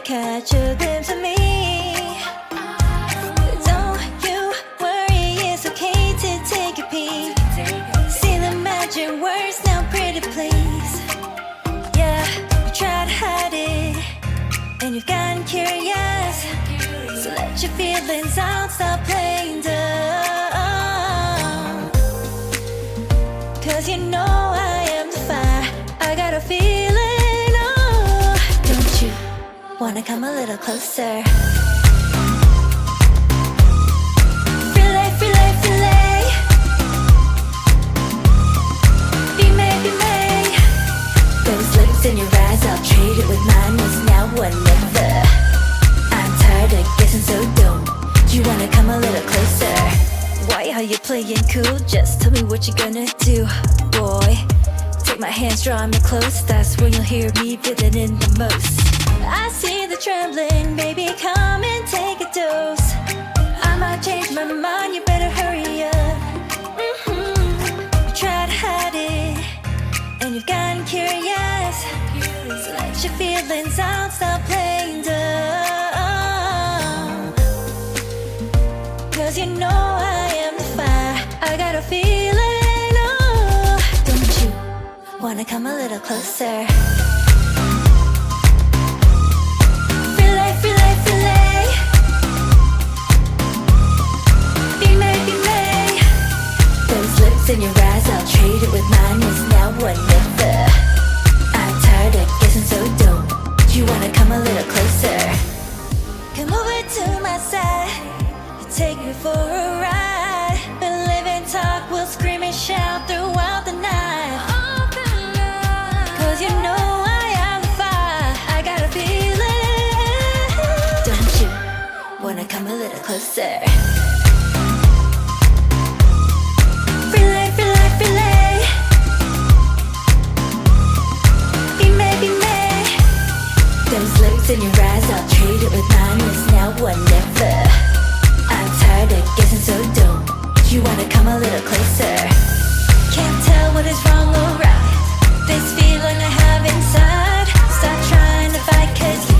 catch a glimpse of me. Don't you worry, it's okay to take a peek. See the magic words now, pretty please. Yeah, you tried to hide it, and you've gotten curious. So let your feelings out, stop playing dumb. Cause you know I am the fire, I got a feeling, oh. Don't you wanna come a little closer? Filet, filet, filet. Be may, be may. Those lips in your eyes, I'll trade it with mine. It's now or never. I'm tired of guessing, so don't you wanna come a little closer? Why are you playing cool? Just tell me what you're gonna do, boy. Take my hands, draw me close. That's when you'll hear me feeling in the most. I see the trembling, baby, come and take a dose. I might change my mind, you better hurry up. You tried to hide it, and you've gotten curious. So let your feelings out, stop playing dumb. Cause you know I am the fire, I got a feeling, oh. Don't you wanna come a little closer? Filet, filet, filet. Be may, be may. Those lips in your eyes, I'll trade it with mine. It's now or never. I'm tired of guessing, so don't you wanna come a little closer? Come over to my side, take me for a ride. We'll live and talk, we'll scream and shout throughout the night. Cause you know I am the fire, I got a feeling. Don't you wanna come a little closer? Filet, filet, filet. Be may, be may. Those lips in your eyes, I'll trade it with mine. It's now or never. I'm tired of guessing, so don't you wanna come a little closer? Can't tell what is wrong or right. This feeling I have inside. Stop trying to fight, cause you